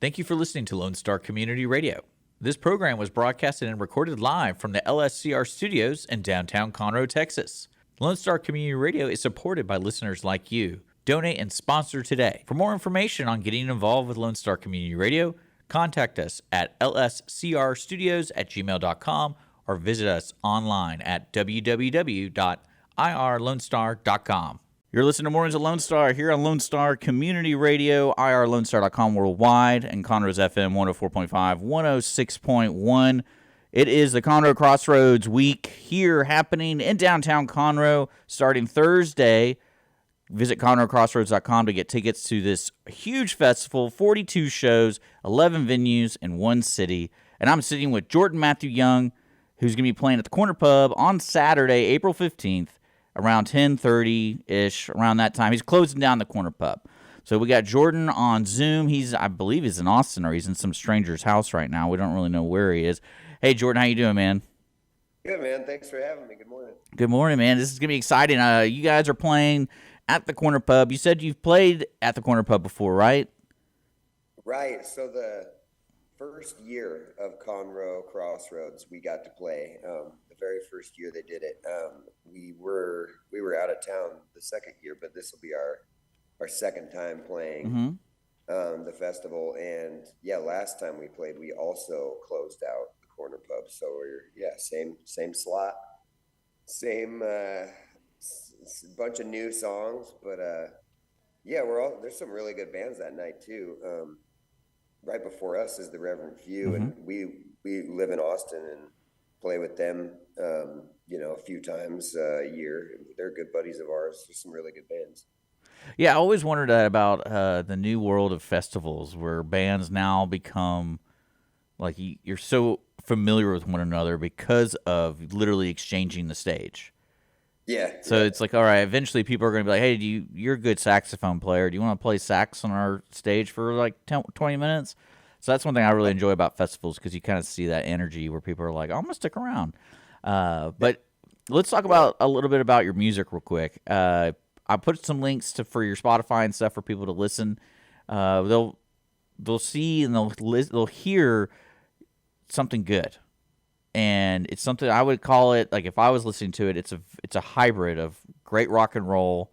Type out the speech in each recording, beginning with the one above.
Thank you for listening to Lone Star Community Radio. This program was broadcasted and recorded live from the LSCR studios in downtown Conroe, Texas. Lone Star Community Radio is supported by listeners like you. Donate and sponsor today. For more information on getting involved with Lone Star Community Radio, contact us at lscrstudios@gmail.com or visit us online at www.irlonestar.com. You're listening to Mornings at Lone Star here on Lone Star Community Radio, irlonestar.com worldwide, and Conroe's FM 104.5, 106.1. It is the Conroe Crossroads week here happening in downtown Conroe starting Thursday. Visit ConroeCrossroads.com to get tickets to this huge festival, 42 shows, 11 venues in one city. And I'm sitting with Jordan Matthew Young, who's going to be playing at the Corner Pub on Saturday, April 15th. Around 10:30-ish, around that time. He's closing down the Corner Pub. So we got Jordan on Zoom. I believe he's in Austin, or he's in some stranger's house right now. We don't really know where he is. Hey, Jordan, how you doing, man? Good, man. Thanks for having me. Good morning. Good morning, man. This is going to be exciting. You guys are playing at the Corner Pub. You said you've played at the Corner Pub before, right? Right. So the first year of Conroe Crossroads, we got to play. The very first year they did it, we were out of town the second year, but this will be our second time playing the festival. And yeah, last time we played, we also closed out the Corner Pub. So we're same slot, same bunch of new songs, but there's some really good bands that night too. Right before us is the Reverend Few, and we live in Austin and play with them, a few times a year. They're good buddies of ours. There's some really good bands. Yeah, I always wondered that about the new world of festivals, where bands now become like you're so familiar with one another because of literally exchanging the stage. Yeah. So it's like, all right, eventually people are going to be like, hey, you're a good saxophone player. Do you want to play sax on our stage for like 20 minutes? So that's one thing I really enjoy about festivals, because you kind of see that energy where people are like, oh, I'm going to stick around. But let's talk about a little bit about your music real quick. I put some links for your Spotify and stuff for people to listen. They'll see and they'll hear something good. And it's something I would call it, like if I was listening to it, it's a hybrid of great rock and roll,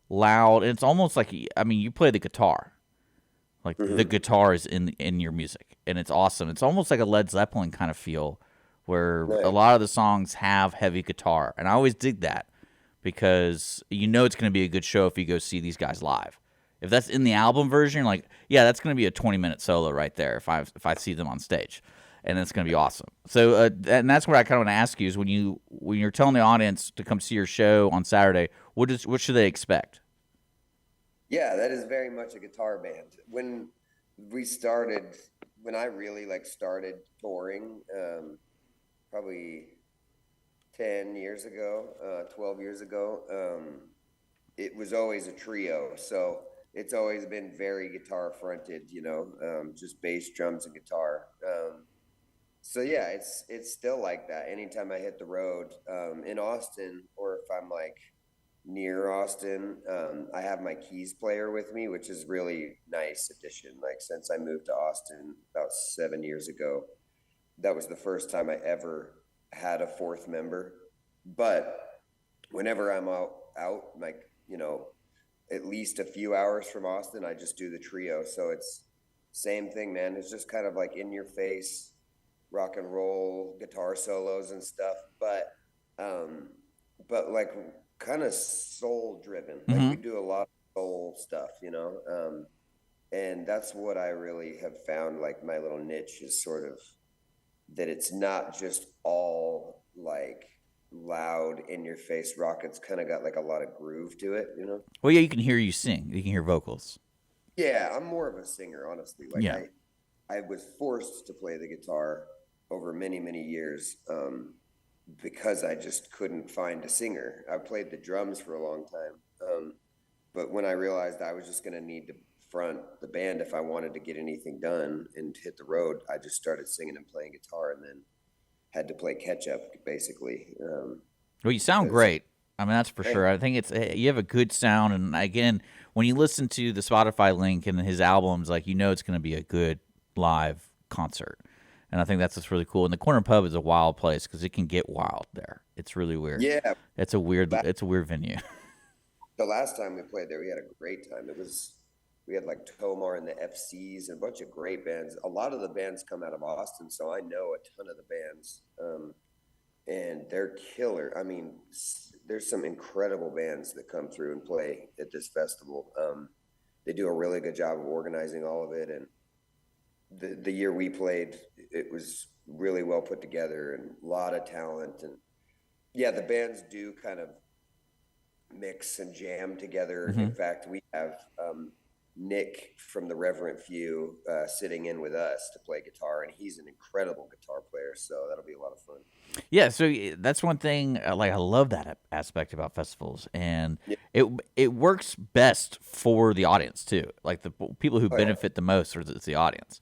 loud, and it's almost like, I mean, you play the guitar. Like the guitar is in your music, and it's awesome. It's almost like a Led Zeppelin kind of feel, where a lot of the songs have heavy guitar, and I always dig that, because you know it's going to be a good show if you go see these guys live. If that's in the album version, like, yeah, that's going to be a 20-minute solo right there if I see them on stage. And it's going to be awesome. So, and that's what I kind of want to ask you is when you're telling the audience to come see your show on Saturday, what should they expect? Yeah, that is very much a guitar band. When I really started touring, probably 10 years ago, 12 years ago, it was always a trio. So it's always been very guitar fronted, just bass, drums, and guitar. So yeah, it's still like that. Anytime I hit the road in Austin, or if I'm like near Austin, I have my keys player with me, which is really nice addition. Like, since I moved to Austin about 7 years ago, that was the first time I ever had a fourth member. But whenever I'm out like, at least a few hours from Austin, I just do the trio. So it's same thing, man. It's just kind of like in your face rock and roll guitar solos and stuff, but like kind of soul driven. Like, we do a lot of soul stuff, and that's what I really have found, like, my little niche is sort of that it's not just all like loud in your face rock. It's kind of got like a lot of groove to it, Well, yeah, you can hear you sing. You can hear vocals. Yeah, I'm more of a singer, honestly. Like, yeah. I was forced to play the guitar over many, many years because I just couldn't find a singer. I played the drums for a long time. But when I realized I was just going to need to front the band if I wanted to get anything done and hit the road, I just started singing and playing guitar, and then had to play catch up, basically. Well, you sound great. I mean, that's for sure. I think you have a good sound, and again, when you listen to the Spotify link and his albums, like, it's going to be a good live concert. And I think that's what's really cool. And the Corner Pub is a wild place because it can get wild there. It's really weird. Yeah, la- It's a weird venue. the last time we played there, we had a great time. We had like Tomar and the FCs and a bunch of great bands. A lot of the bands come out of Austin, so I know a ton of the bands. And they're killer. I mean, there's some incredible bands that come through and play at this festival. They do a really good job of organizing all of it. And the year we played, it was really well put together and a lot of talent. And yeah, the bands do kind of mix and jam together. Hmm. In fact, we have Nick from the Reverent Few sitting in with us to play guitar, and he's an incredible guitar player. So that'll be a lot of fun. Yeah, so that's one thing. Like I love that aspect about festivals, and Yeah. it works best for the audience too. Like the people who Oh, yeah. benefit the most are the audience.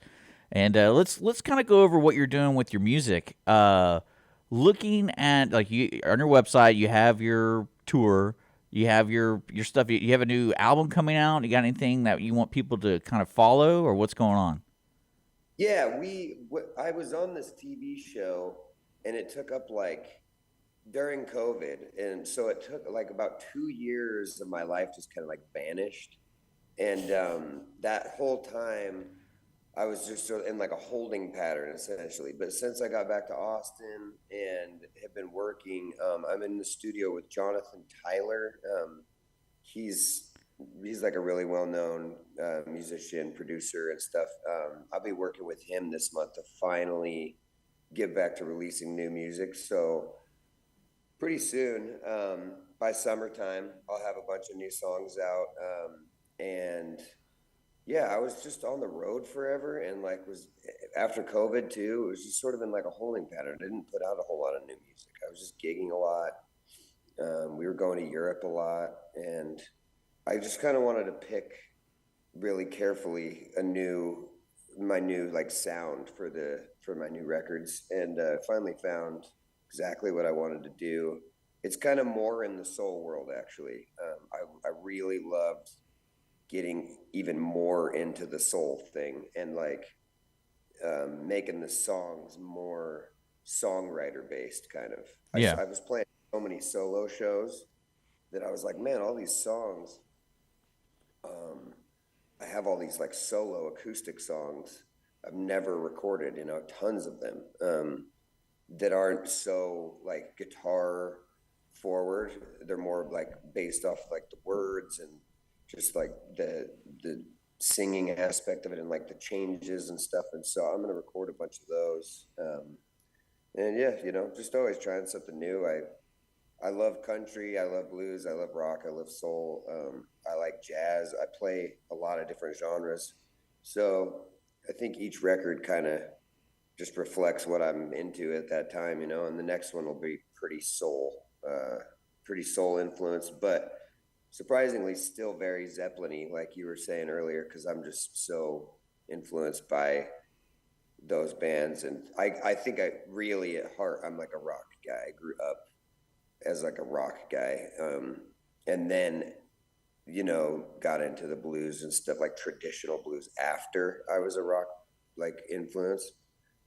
And let's kind of go over what you're doing with your music. Looking at like you on your website, you have your tour, you have your stuff. You have a new album coming out. You got anything that you want people to kind of follow, or what's going on? Yeah, I was on this TV show, and it took up like during COVID, and so it took like about 2 years of my life just kind of like vanished, and that whole time I was just sort of in like a holding pattern essentially. But since I got back to Austin and have been working, I'm in the studio with Jonathan Tyler. He's he's like a really well known musician, producer, and stuff. I'll be working with him this month to finally get back to releasing new music. So pretty soon, by summertime, I'll have a bunch of new songs out. And yeah, I was just on the road forever, and like was after COVID too. It was just sort of in like a holding pattern. I didn't put out a whole lot of new music. I was just gigging a lot. We were going to Europe a lot, and I just kind of wanted to pick really carefully my new like sound for my new records, and finally found exactly what I wanted to do. It's kind of more in the soul world, actually. I really loved getting even more into the soul thing and like making the songs more songwriter based kind of. Yeah. I was playing so many solo shows that I was like, man, all these songs, I have all these like solo acoustic songs I've never recorded, tons of them, that aren't so like guitar forward. They're more like based off like the words and just like the singing aspect of it and like the changes and stuff. And so I'm gonna record a bunch of those. And yeah, just always trying something new. I love country, I love blues, I love rock, I love soul. I like jazz. I play a lot of different genres. So I think each record kind of just reflects what I'm into at that time, and the next one will be pretty soul influenced, but surprisingly still very Zeppelin-y, like you were saying earlier, because I'm just so influenced by those bands. And I think I really at heart, I'm like a rock guy. I grew up as like a rock guy. And then, got into the blues and stuff like traditional blues after I was a rock like influence.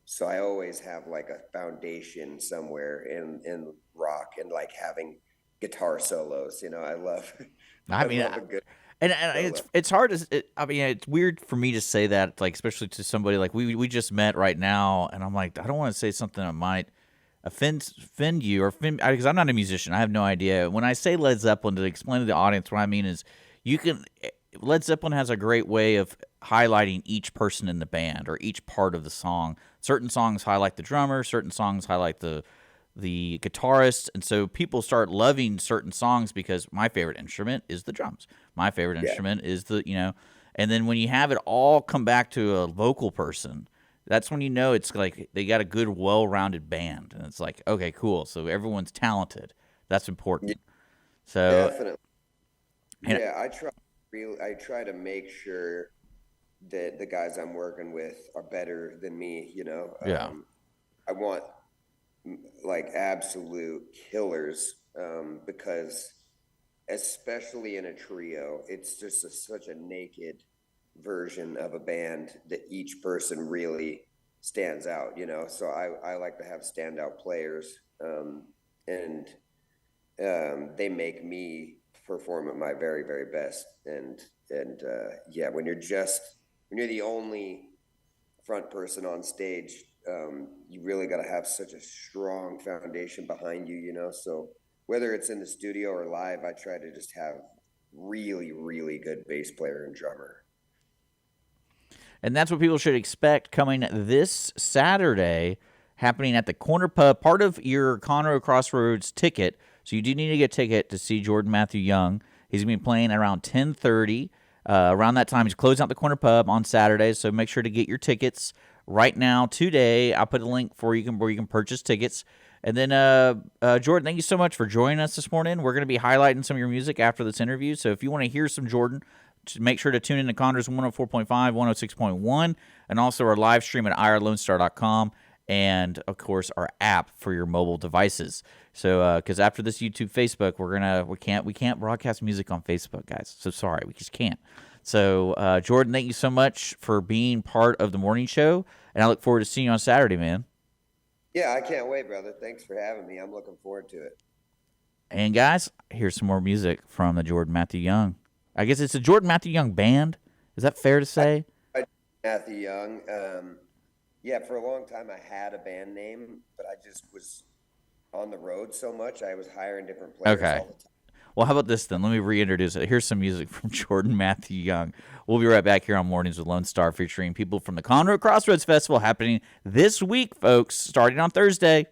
So I always have like a foundation somewhere in rock and like having guitar solos. I love, I I mean, love a good and solo. it's hard to. I mean, it's weird for me to say that, like especially to somebody like we just met right now, and I'm like, I don't want to say something that might offend you or offend because I'm not a musician. I have no idea. When I say Led Zeppelin, to explain to the audience what I mean is, you can. Led Zeppelin has a great way of highlighting each person in the band or each part of the song. Certain songs highlight the drummer, certain songs highlight the guitarist, and so people start loving certain songs because my favorite instrument is the drums. My favorite Yeah. instrument is and then when you have it all come back to a vocal person, that's when it's like they got a good, well-rounded band, and it's like, okay, cool. So everyone's talented. That's Yeah, important. So, definitely. and Yeah, I try to make sure that the guys I'm working with are better than me. yeah, I want like absolute killers, because especially in a trio, it's just such a naked version of a band that each person really stands out, you know. So I like to have standout players, and they make me perform at my very, very best. And yeah, when you're the only front person on stage, you really got to have such a strong foundation behind you, you know. So whether it's in the studio or live, I try to just have really, really good bass player and drummer. And that's what people should expect coming this Saturday, happening at the Corner Pub, part of your Conroe Crossroads ticket. So you do need to get a ticket to see Jordan Matthew Young. He's going to be playing at around 10:30. Around that time, he's closing out the Corner Pub on Saturdays, so make sure to get your tickets right now, today. I'll put a link for you where you can purchase tickets. And then, Jordan, thank you so much for joining us this morning. We're going to be highlighting some of your music after this interview, so if you want to hear some Jordan, make sure to tune in to Conroe's 104.5, 106.1, and also our live stream at irlonestar.com, and, of course, our app for your mobile devices. So, because after this YouTube, Facebook, we can't broadcast music on Facebook, guys. So sorry, we just can't. So, Jordan, thank you so much for being part of the morning show, and I look forward to seeing you on Saturday, man. Yeah, I can't wait, brother. Thanks for having me. I'm looking forward to it. And, guys, here's some more music from the Jordan Matthew Young. I guess it's a Jordan Matthew Young band. Is that fair to say? Matthew Young. Yeah, for a long time I had a band name, but I just was on the road so much. I was hiring different players all the time. Well, how about this then? Let me reintroduce it. Here's some music from Jordan Matthew Young. We'll be right back here on Mornings with Lone Star, featuring people from the Conroe Crossroads Festival happening this week, folks, starting on Thursday.